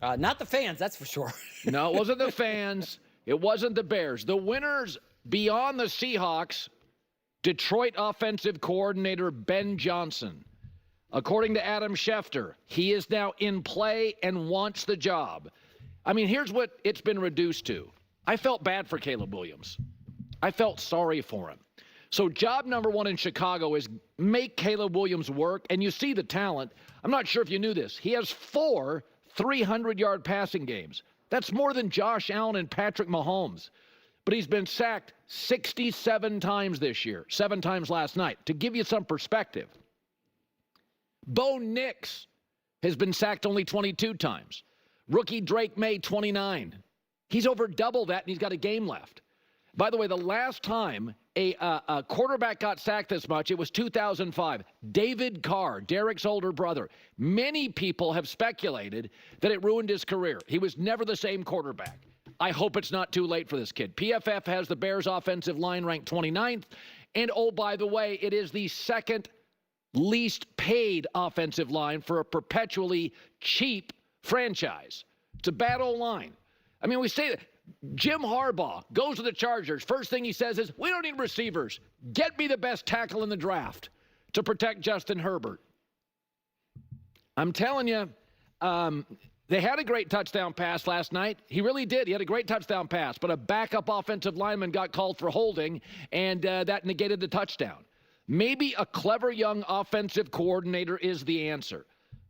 Not the fans, that's for sure. No, it wasn't the fans. It wasn't the Bears. The winners beyond the Seahawks, Detroit offensive coordinator Ben Johnson. According to Adam Schefter, he is now in play and wants the job. I mean, here's what it's been reduced to. I felt bad for Caleb Williams. I felt sorry for him. So job number one in Chicago is make Caleb Williams work, and you see the talent. I'm not sure if you knew this. He has 4 300-yard passing games. That's more than Josh Allen and Patrick Mahomes. But he's been sacked 67 times this year, 7 times last night. To give you some perspective, Bo Nix has been sacked only 22 times. Rookie Drake May, 29. He's over double that, and he's got a game left. By the way, the last time a quarterback got sacked this much, it was 2005. David Carr, Derek's older brother. Many people have speculated that it ruined his career. He was never the same quarterback. I hope it's not too late for this kid. PFF has the Bears offensive line ranked 29th. And, oh, by the way, it is the second least paid offensive line for a perpetually cheap franchise. It's a bad old line. I mean, we say that. Jim Harbaugh goes to the Chargers. First thing he says is, we don't need receivers. Get me the best tackle in the draft to protect Justin Herbert. I'm telling you, they had a great touchdown pass last night. He really did. He had a great touchdown pass, but a backup offensive lineman got called for holding, and that negated the touchdown. Maybe a clever young offensive coordinator is the answer,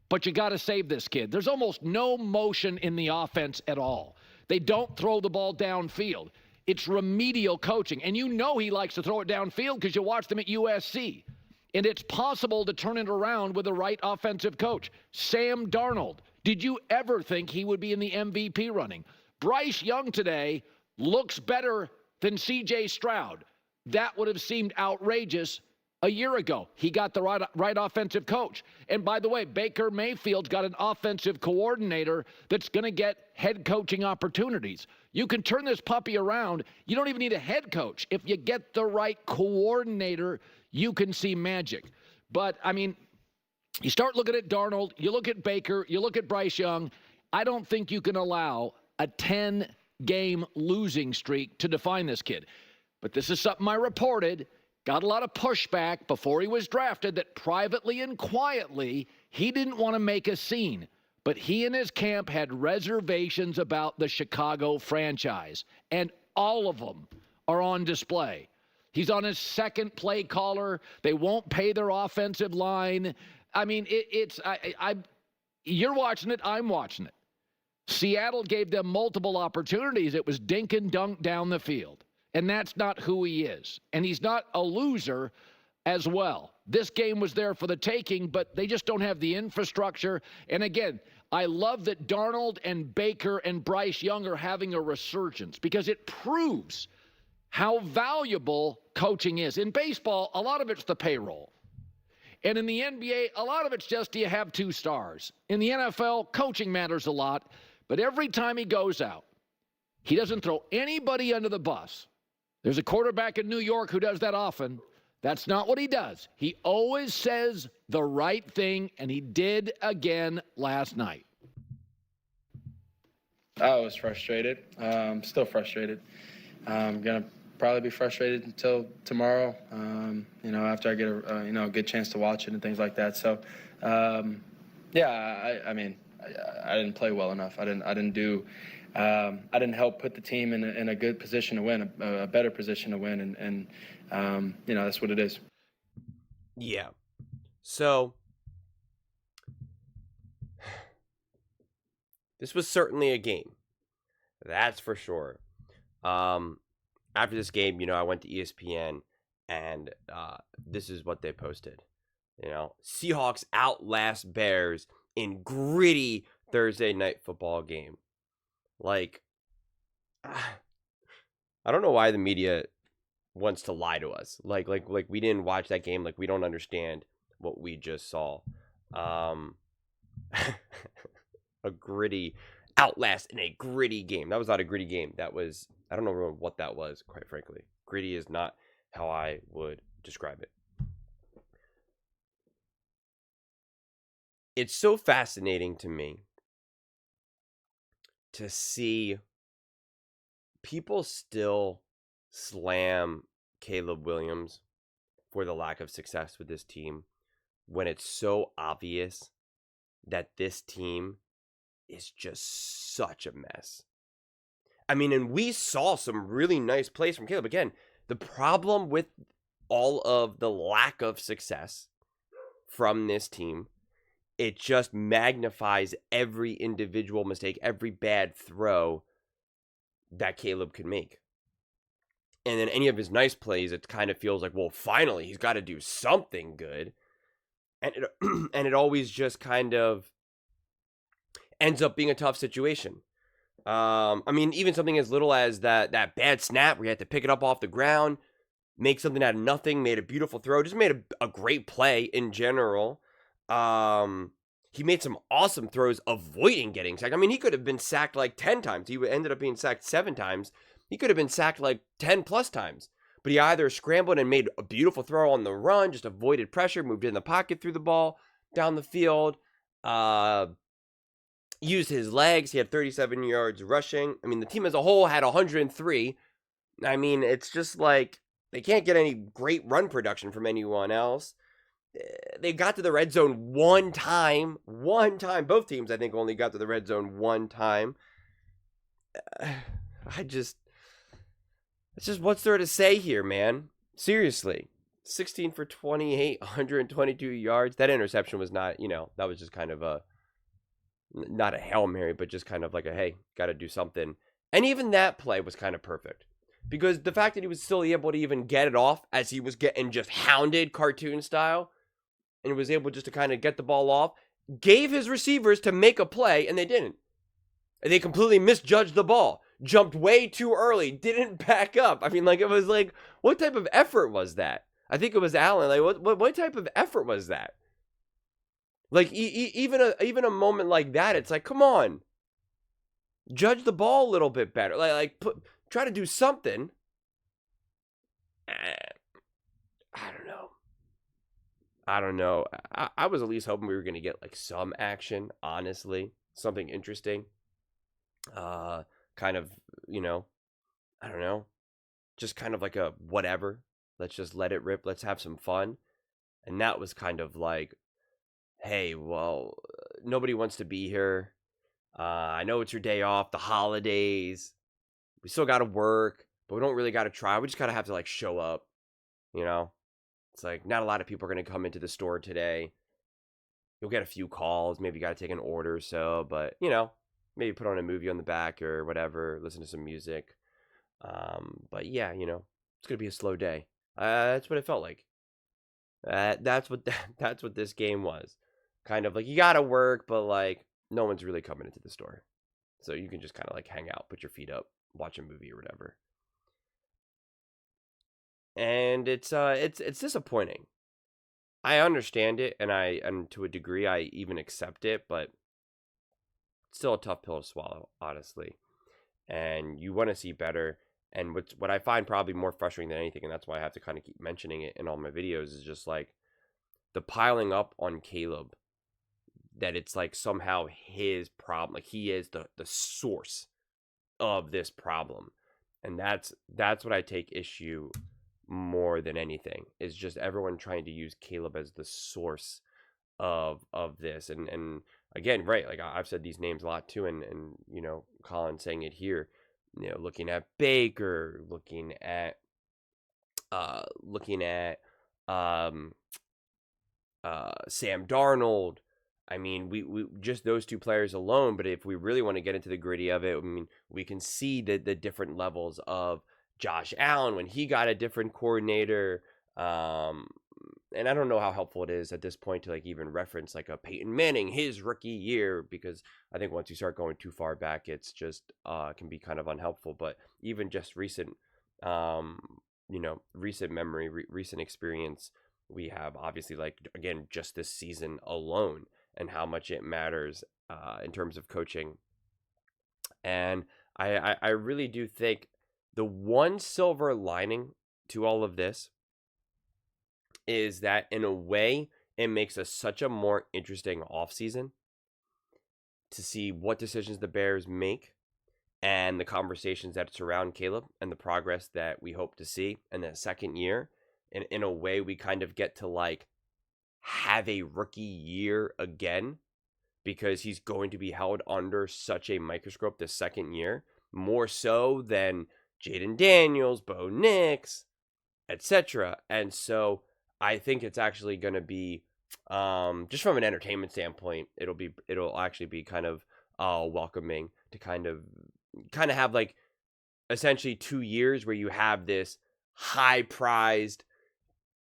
but you got to save this kid. There's almost no motion in the offense at all. They don't throw the ball downfield. It's remedial coaching. And you know he likes to throw it downfield because you watched him at USC. And it's possible to turn it around with the right offensive coach. Sam Darnold. Did you ever think he would be in the MVP running? Bryce Young today looks better than C.J. Stroud. That would have seemed outrageous a year ago. He got the right offensive coach. And by the way, Baker Mayfield's got an offensive coordinator that's going to get head coaching opportunities. You can turn this puppy around. You don't even need a head coach. If you get the right coordinator, you can see magic. But, I mean, you start looking at Darnold, you look at Baker, you look at Bryce Young. I don't think you can allow a 10-game losing streak to define this kid. But this is something I reported. Got a lot of pushback before he was drafted that privately and quietly he didn't want to make a scene. But he and his camp had reservations about the Chicago franchise, and all of them are on display. He's on his second play caller. They won't pay their offensive line. I mean, you're watching it, I'm watching it. Seattle gave them multiple opportunities. It was dink and dunk down the field. And that's not who he is. And he's not a loser as well. This game was there for the taking, but they just don't have the infrastructure. And again, I love that Darnold and Baker and Bryce Young are having a resurgence because it proves how valuable coaching is. In baseball, a lot of it's the payroll. And in the NBA, a lot of it's just, do you have 2 stars? In the NFL, coaching matters a lot. But every time he goes out, he doesn't throw anybody under the bus. There's a quarterback in New York who does that often. That's not what he does. He always says the right thing, and he did again last night. I was frustrated. Still frustrated. I'm going to probably be frustrated until tomorrow, after I get a good chance to watch it and things like that. So, I mean, I didn't play well enough. I didn't help put the team in a good position to win, a better position to win, and that's what it is. Yeah. So this was certainly a game. That's for sure. After this game, I went to ESPN, and this is what they posted. Seahawks outlast Bears in gritty Thursday night football game. Like, I don't know why the media wants to lie to us. Like we didn't watch that game. Like, we don't understand what we just saw. A gritty outlast in a gritty game. That was not a gritty game. That was, I don't know what that was, quite frankly. Gritty is not how I would describe it. It's so fascinating to me to see people still slam Caleb Williams for the lack of success with this team when it's so obvious that this team is just such a mess. I mean, and we saw some really nice plays from Caleb. Again, the problem with all of the lack of success from this team, it just magnifies every individual mistake, every bad throw that Caleb could make. And then any of his nice plays, it kind of feels like, well, finally, he's got to do something good. And it, and it always just kind of ends up being a tough situation. I mean, even something as little as that bad snap where you had to pick it up off the ground, make something out of nothing, made a beautiful throw, just made a great play in general. He made some awesome throws avoiding getting sacked. I mean, he could have been sacked like 10 times. He ended up being sacked 7 times. He could have been sacked like 10 plus times. But he either scrambled and made a beautiful throw on the run, just avoided pressure, moved in the pocket, threw the ball down the field, used his legs. He had 37 yards rushing. I mean, the team as a whole had 103. I mean, it's just like they can't get any great run production from anyone else. They got to the red zone one time. Both teams, I think, only got to the red zone one time. It's just, what's there to say here, man? Seriously. 16 for 28, 122 yards. That interception was not, that was just kind of not a Hail Mary, but just kind of like hey, got to do something. And even that play was kind of perfect. Because the fact that he was still able to even get it off as he was getting just hounded cartoon style, and was able just to kind of get the ball off, gave his receivers to make a play, and they didn't. And they completely misjudged the ball. Jumped way too early, didn't back up. I mean, like, it was like, what type of effort was that? I think it was Allen. Like, what type of effort was that? Like, even a moment like that, it's like, come on. Judge the ball a little bit better. Try to do something. I don't know. I was at least hoping we were going to get like some action, honestly. Something interesting. Kind of, I don't know. Just kind of like a whatever. Let's just let it rip. Let's have some fun. And that was kind of like, hey, well, nobody wants to be here. I know it's your day off, the holidays. We still got to work, but we don't really got to try. We just got to have to like show up, It's like not a lot of people are going to come into the store today. You'll get a few calls. Maybe you got to take an order or so, but, maybe put on a movie on the back or whatever, listen to some music. But yeah, it's going to be a slow day. That's what it felt like. That's what this game was. Kind of like you got to work, but like no one's really coming into the store. So you can just kind of like hang out, put your feet up, watch a movie or whatever. And it's disappointing. I understand it, and to a degree I even accept it, but it's still a tough pill to swallow, honestly. And you want to see better. And what I find probably more frustrating than anything, and that's why I have to kind of keep mentioning it in all my videos, is just like the piling up on Caleb, that it's like somehow his problem, like he is the source of this problem. And that's what I take issue more than anything, is just everyone trying to use Caleb as the source of this. And again, right, like I've said these names a lot too, and Colin saying it here, looking at Baker, looking at Sam Darnold. I mean, we just those two players alone, but if we really want to get into the gritty of it, I mean, we can see the different levels of Josh Allen when he got a different coordinator. And I don't know how helpful it is at this point to like even reference like a Peyton Manning, his rookie year, because I think once you start going too far back, it's just can be kind of unhelpful. But even just recent memory, recent experience, we have obviously like, again, just this season alone and how much it matters in terms of coaching. And I really do think the one silver lining to all of this is that in a way it makes us such a more interesting offseason to see what decisions the Bears make and the conversations that surround Caleb and the progress that we hope to see in that second year. In a way, we kind of get to like have a rookie year again, because he's going to be held under such a microscope the second year, more so than Jaden Daniels, Bo Nix, etc. And so I think it's actually going to be, just from an entertainment standpoint, it'll actually be kind of welcoming to kind of have like essentially 2 years where you have this high prized,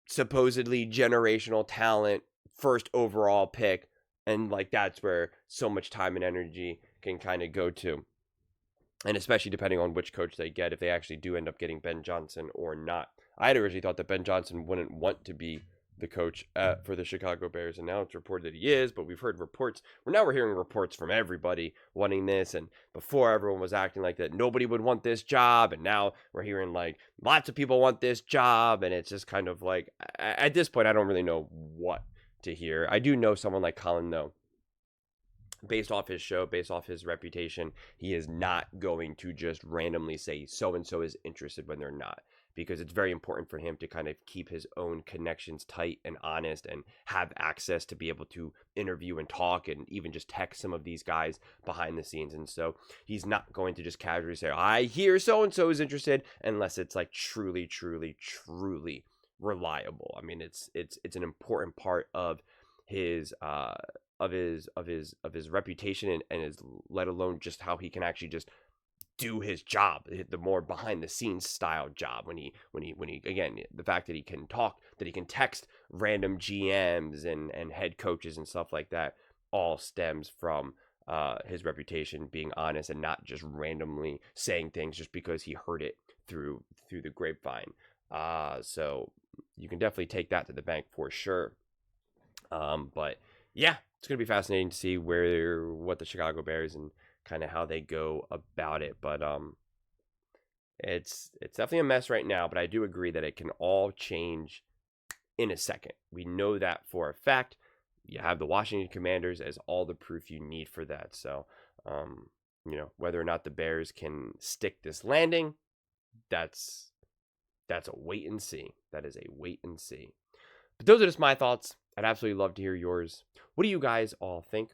supposedly generational talent, first overall pick, and like that's where so much time and energy can kind of go to. And especially depending on which coach they get, if they actually do end up getting Ben Johnson or not. I had originally thought that Ben Johnson wouldn't want to be the coach for the Chicago Bears, and now it's reported that he is, but we've heard reports. We're hearing reports from everybody wanting this, and before everyone was acting like that nobody would want this job, and now we're hearing like lots of people want this job, and it's just kind of like, at this point, I don't really know what to hear. I do know someone like Colin, though, based off his show, based off his reputation, he is not going to just randomly say so-and-so is interested when they're not, because it's very important for him to kind of keep his own connections tight and honest and have access to be able to interview and talk and even just text some of these guys behind the scenes. And so he's not going to just casually say, I hear so-and-so is interested, unless it's like truly, truly, truly reliable. I mean, it's an important part of his reputation and his, let alone just how he can actually just do his job, the more behind the scenes style job, when he again, the fact that he can talk, that he can text random GMs and head coaches and stuff like that, all stems from his reputation being honest and not just randomly saying things just because he heard it through the grapevine. So you can definitely take that to the bank for sure. But yeah, it's going to be fascinating to see what the Chicago Bears and kind of how they go about it. But it's definitely a mess right now, but I do agree that it can all change in a second. We know that for a fact. You have the Washington Commanders as all the proof you need for that. So, whether or not the Bears can stick this landing, that's a wait and see. That is a wait and see. But those are just my thoughts. I'd absolutely love to hear yours. What do you guys all think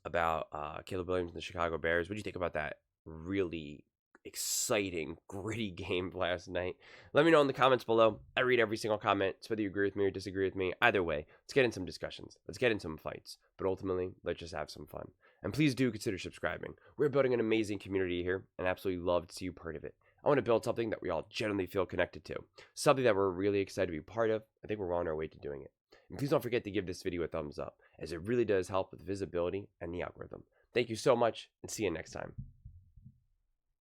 about Caleb Williams and the Chicago Bears? What do you think about that really exciting, gritty game last night? Let me know in the comments below. I read every single comment. It's whether you agree with me or disagree with me. Either way, let's get in some discussions. Let's get in some fights. But ultimately, let's just have some fun. And please do consider subscribing. We're building an amazing community here, and I absolutely love to see you part of it. I want to build something that we all genuinely feel connected to. Something that we're really excited to be part of. I think we're on our way to doing it. And please don't forget to give this video a thumbs up, as it really does help with visibility and the algorithm. Thank you so much, and see you next time.